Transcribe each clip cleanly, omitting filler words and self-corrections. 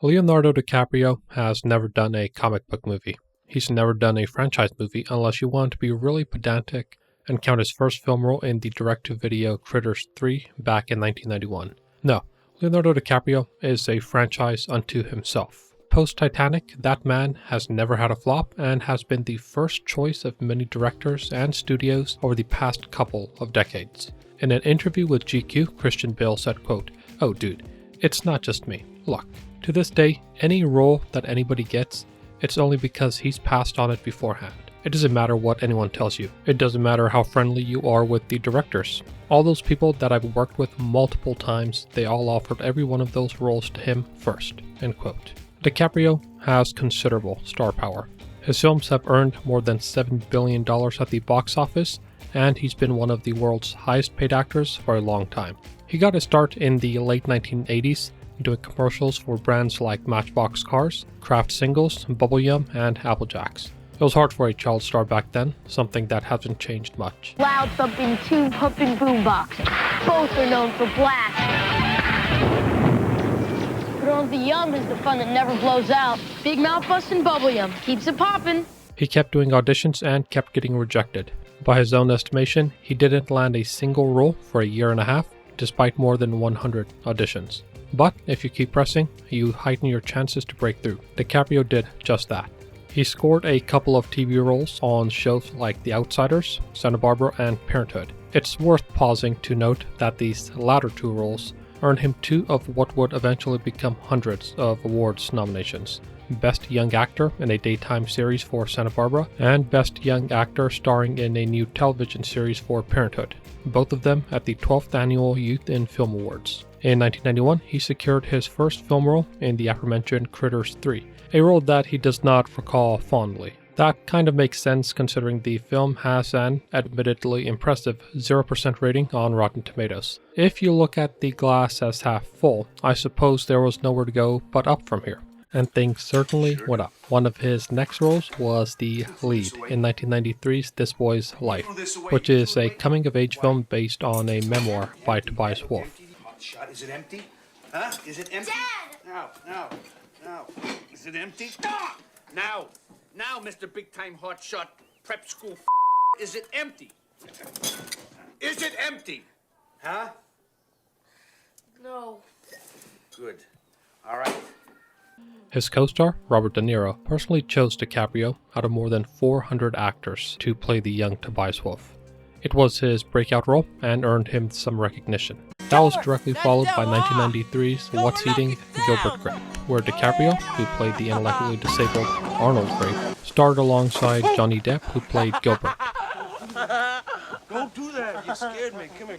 Leonardo DiCaprio has never done a comic book movie. He's never done a franchise movie unless you want to be really pedantic and count his first film role in the direct-to-video Critters 3 back in 1991. No, Leonardo DiCaprio is a franchise unto himself. Post-Titanic, that man has never had a flop and has been the first choice of many directors and studios over the past couple of decades. In an interview with GQ, Christian Bale said, quote, "Oh dude, it's not just me. Look, to this day, any role that anybody gets, it's only because he's passed on it beforehand. It doesn't matter what anyone tells you. It doesn't matter how friendly you are with the directors. All those people that I've worked with multiple times, they all offered every one of those roles to him first." End quote. DiCaprio has considerable star power. His films have earned more than $7 billion at the box office, and he's been one of the world's highest paid actors for a long time. He got his start in the late 1980s, doing commercials for brands like Matchbox Cars, Kraft Singles, Bubble Yum, and Apple Jacks. It was hard for a child star back then, something that hasn't changed much. Loud thumping, tube humping boomboxes. Both are known for blast. But on the Yum is the fun that never blows out. Big mouth busting Bubble Yum keeps it popping. He kept doing auditions and kept getting rejected. By his own estimation, he didn't land a single role for a year and a half, despite more than 100 auditions. But if you keep pressing, you heighten your chances to break through. DiCaprio did just that. He scored a couple of TV roles on shows like The Outsiders, Santa Barbara, and Parenthood. It's worth pausing to note that these latter two roles earned him two of what would eventually become hundreds of awards nominations. Best Young Actor in a Daytime Series for Santa Barbara, and Best Young Actor starring in a new television series for Parenthood, both of them at the 12th Annual Youth in Film Awards. In 1991, he secured his first film role in the aforementioned Critters 3, a role that he does not recall fondly. That kind of makes sense considering the film has an admittedly impressive 0% rating on Rotten Tomatoes. If you look at the glass as half full, I suppose there was nowhere to go but up from here. And things certainly went up. One of his next roles was the lead in 1993's This Boy's Life, which is a coming-of-age film based on a memoir by Tobias Wolff. Is it empty? Huh? Is it empty? Dad! No. Is it empty? Stop! Now, Mr. Big Time Hotshot Prep School. Is it empty? Is it empty? Huh? No. Good. All right. His co-star, Robert De Niro, personally chose DiCaprio out of more than 400 actors to play the young Tobias Wolff. It was his breakout role and earned him some recognition. That was directly followed by 1993's What's Eating Gilbert Grape, where DiCaprio, who played the intellectually disabled Arnold Grape, starred alongside Johnny Depp, who played Gilbert. Don't do that. You scared me. Come here.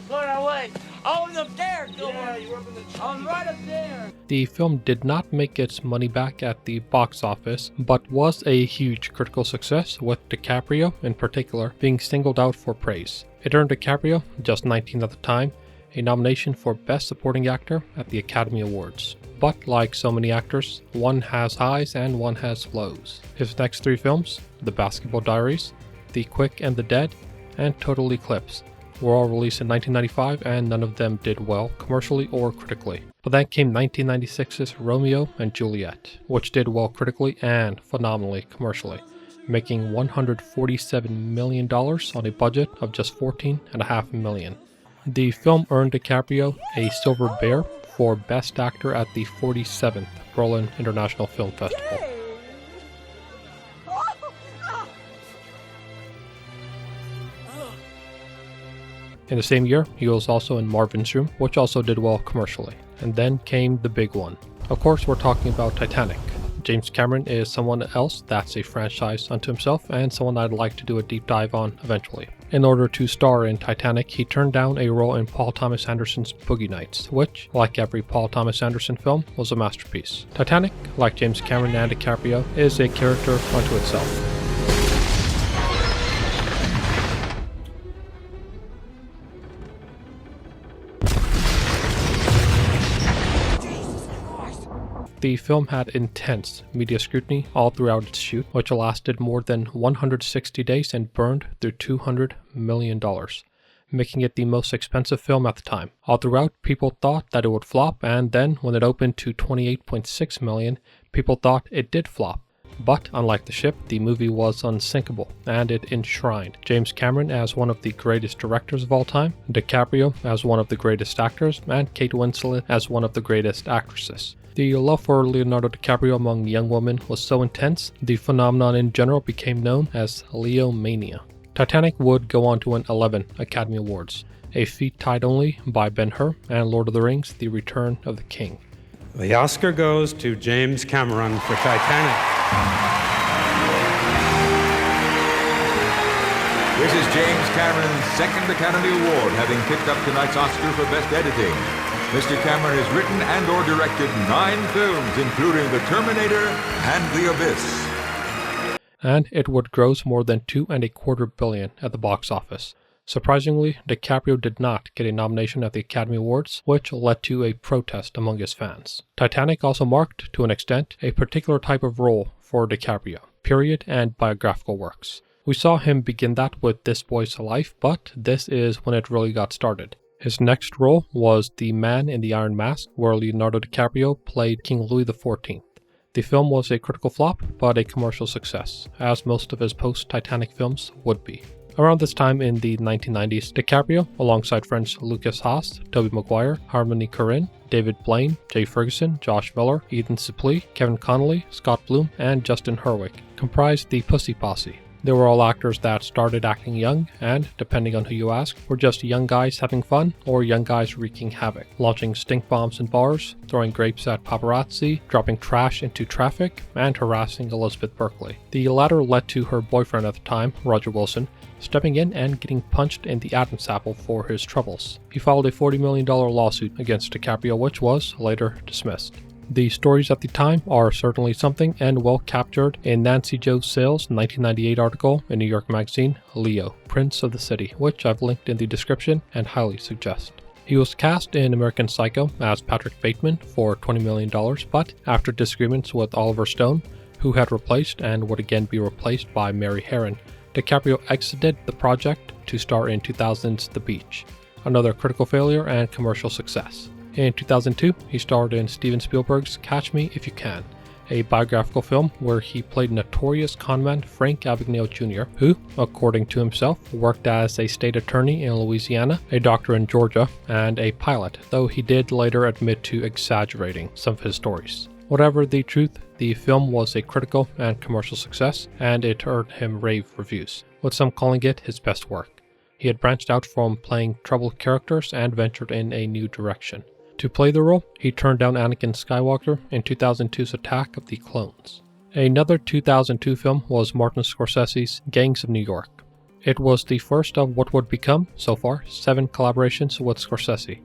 Go away. I was up there, Gilbert. Yeah, you're up in the tree. I was right up there. The film did not make its money back at the box office, but was a huge critical success, with DiCaprio, in particular, being singled out for praise. It earned DiCaprio, just 19 at the time, a nomination for Best Supporting Actor at the Academy Awards. But like so many actors, one has highs and one has lows. His next three films, The Basketball Diaries, The Quick and the Dead, and Total Eclipse, were all released in 1995 and none of them did well commercially or critically. But then came 1996's Romeo and Juliet, which did well critically and phenomenally commercially, making $147 million on a budget of just $14.5 million. The film earned DiCaprio a Silver Bear for Best Actor at the 47th Berlin International Film Festival. In the same year, he was also in Marvin's Room, which also did well commercially. And then came the big one. Of course, we're talking about Titanic. James Cameron is someone else that's a franchise unto himself and someone I'd like to do a deep dive on eventually. In order to star in Titanic, he turned down a role in Paul Thomas Anderson's Boogie Nights, which, like every Paul Thomas Anderson film, was a masterpiece. Titanic, like James Cameron and DiCaprio, is a character unto itself. The film had intense media scrutiny all throughout its shoot, which lasted more than 160 days and burned through $200 million. making it the most expensive film at the time. All throughout, people thought that it would flop, and then when it opened to $28.6 million, people thought it did flop. But unlike The Ship, the movie was unsinkable, and it enshrined James Cameron as one of the greatest directors of all time, DiCaprio as one of the greatest actors, and Kate Winslet as one of the greatest actresses. The love for Leonardo DiCaprio among young women was so intense, the phenomenon in general became known as Leo-mania. Titanic would go on to win 11 Academy Awards, a feat tied only by Ben-Hur and Lord of the Rings: The Return of the King. The Oscar goes to James Cameron for Titanic. This is James Cameron's second Academy Award, having picked up tonight's Oscar for Best Editing. Mr. Cameron has written and or directed 9 films, including The Terminator and The Abyss. And it would gross more than $2.25 billion at the box office. Surprisingly, DiCaprio did not get a nomination at the Academy Awards, which led to a protest among his fans. Titanic also marked, to an extent, a particular type of role for DiCaprio, period and biographical works. We saw him begin that with This Boy's Life, but this is when it really got started. His next role was The Man in the Iron Mask, where Leonardo DiCaprio played King Louis XIV. The film was a critical flop, but a commercial success, as most of his post-Titanic films would be. Around this time in the 1990s, DiCaprio, alongside friends Lucas Haas, Tobey Maguire, Harmony Korine, David Blaine, Jay Ferguson, Josh Miller, Ethan Suplee, Kevin Connolly, Scott Bloom, and Justin Hurwitz, comprised the Pussy Posse. They were all actors that started acting young and, depending on who you ask, were just young guys having fun or young guys wreaking havoc, launching stink bombs in bars, throwing grapes at paparazzi, dropping trash into traffic, and harassing Elizabeth Berkley. The latter led to her boyfriend at the time, Roger Wilson, stepping in and getting punched in the Adam's apple for his troubles. He filed a $40 million lawsuit against DiCaprio, which was later dismissed. The stories at the time are certainly something and well captured in Nancy Jo Sales' 1998 article in New York Magazine, Leo, Prince of the City, which I've linked in the description and highly suggest. He was cast in American Psycho as Patrick Bateman for $20 million, but after disagreements with Oliver Stone, who had replaced and would again be replaced by Mary Harron, DiCaprio exited the project to star in 2000's The Beach, another critical failure and commercial success. In 2002, he starred in Steven Spielberg's Catch Me If You Can, a biographical film where he played notorious conman Frank Abagnale Jr., who, according to himself, worked as a state attorney in Louisiana, a doctor in Georgia, and a pilot, though he did later admit to exaggerating some of his stories. Whatever the truth, the film was a critical and commercial success, and it earned him rave reviews, with some calling it his best work. He had branched out from playing troubled characters and ventured in a new direction. To play the role, he turned down Anakin Skywalker in 2002's Attack of the Clones. Another 2002 film was Martin Scorsese's Gangs of New York. It was the first of what would become, so far, 7 collaborations with Scorsese,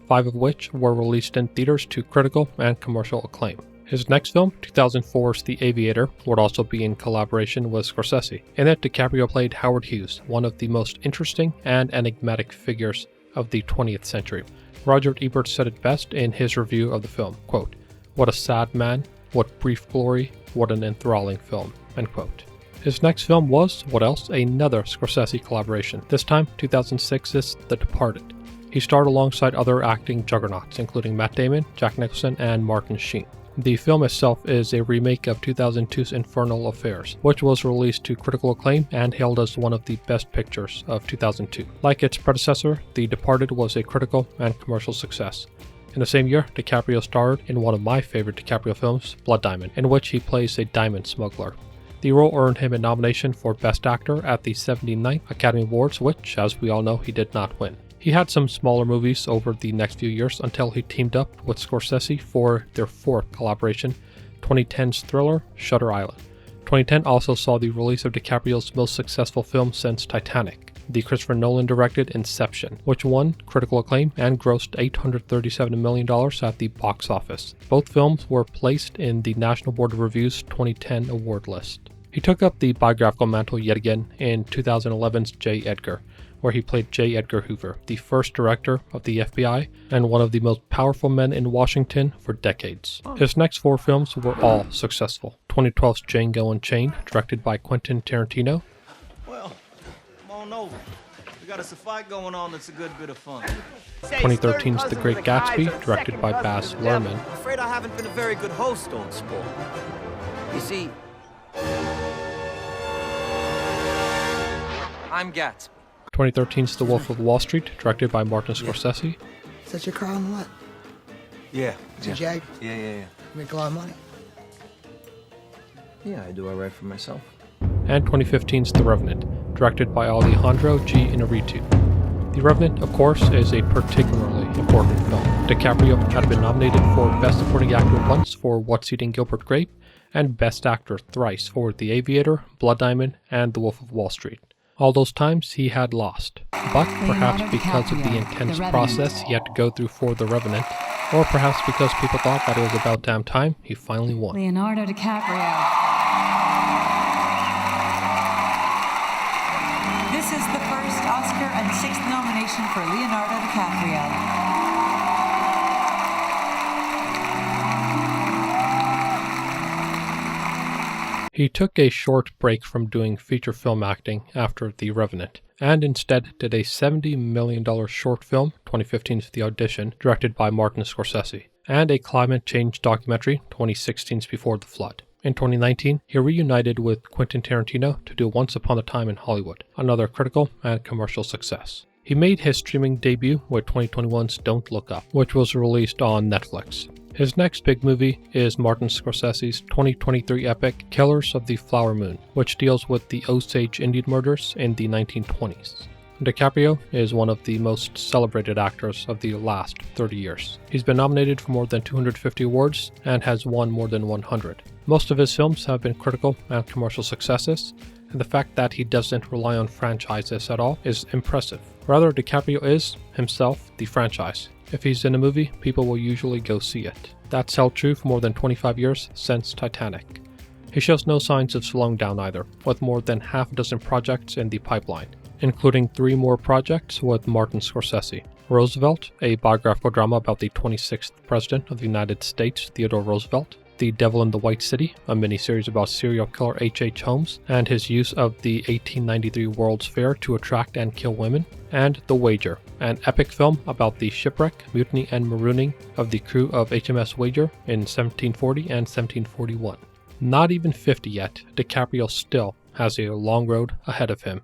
5 of which were released in theaters to critical and commercial acclaim. His next film, 2004's The Aviator, would also be in collaboration with Scorsese. In it, DiCaprio played Howard Hughes, one of the most interesting and enigmatic figures of the 20th century. Roger Ebert said it best in his review of the film, quote, "What a sad man, what brief glory, what an enthralling film," end quote. His next film was, what else, another Scorsese collaboration, this time 2006's The Departed. He starred alongside other acting juggernauts, including Matt Damon, Jack Nicholson, and Martin Sheen. The film itself is a remake of 2002's Infernal Affairs, which was released to critical acclaim and hailed as one of the best pictures of 2002. Like its predecessor, The Departed was a critical and commercial success. In the same year, DiCaprio starred in one of my favorite DiCaprio films, Blood Diamond, in which he plays a diamond smuggler. The role earned him a nomination for Best Actor at the 79th Academy Awards, which, as we all know, he did not win. He had some smaller movies over the next few years until he teamed up with Scorsese for their 4th collaboration, 2010's thriller Shutter Island. 2010 also saw the release of DiCaprio's most successful film since Titanic, the Christopher Nolan-directed Inception, which won critical acclaim and grossed $837 million at the box office. Both films were placed in the National Board of Review's 2010 award list. He took up the biographical mantle yet again in 2011's J. Edgar, where he played J. Edgar Hoover, the first director of the FBI and one of the most powerful men in Washington for decades. His next 4 films were all successful. 2012's Django Unchained, directed by Quentin Tarantino. Well, come on over. We got us a fight going on that's a good bit of fun. 2013's The Great Gatsby, directed by Baz Luhrmann. I'm afraid I haven't been a very good host, old sport. You see, I'm Gatsby. 2013's The Wolf of Wall Street, directed by Martin Scorsese. Is that your car on the lot? Yeah. It's a Jag? Yeah. You make a lot of money? Yeah, I do all right for myself. And 2015's The Revenant, directed by Alejandro G. Inarritu. The Revenant, of course, is a particularly important film. DiCaprio had been nominated for Best Supporting Actor once for What's Eating Gilbert Grape, and Best Actor thrice for The Aviator, Blood Diamond, and The Wolf of Wall Street. All those times he had lost, but perhaps because of the intense process he had to go through for The Revenant, or perhaps because people thought that it was about damn time he finally won. Leonardo DiCaprio. This is the first Oscar and 6th nomination for Leonardo DiCaprio. He took a short break from doing feature film acting after The Revenant, and instead did a $70 million short film, 2015's The Audition, directed by Martin Scorsese, and a climate change documentary, 2016's Before the Flood. In 2019, he reunited with Quentin Tarantino to do Once Upon a Time in Hollywood, another critical and commercial success. He made his streaming debut with 2021's Don't Look Up, which was released on Netflix. His next big movie is Martin Scorsese's 2023 epic Killers of the Flower Moon, which deals with the Osage Indian murders in the 1920s. DiCaprio is one of the most celebrated actors of the last 30 years. He's been nominated for more than 250 awards and has won more than 100. Most of his films have been critical and commercial successes, and the fact that he doesn't rely on franchises at all is impressive. Rather, DiCaprio is, himself, the franchise. If he's in a movie, people will usually go see it. That's held true for more than 25 years since Titanic. He shows no signs of slowing down either, with more than half a dozen projects in the pipeline, including 3 more projects with Martin Scorsese. Roosevelt, a biographical drama about the 26th President of the United States, Theodore Roosevelt. The Devil in the White City, a miniseries about serial killer H.H. Holmes and his use of the 1893 World's Fair to attract and kill women. And The Wager, an epic film about the shipwreck, mutiny, and marooning of the crew of HMS Wager in 1740 and 1741. Not even 50 yet, DiCaprio still has a long road ahead of him.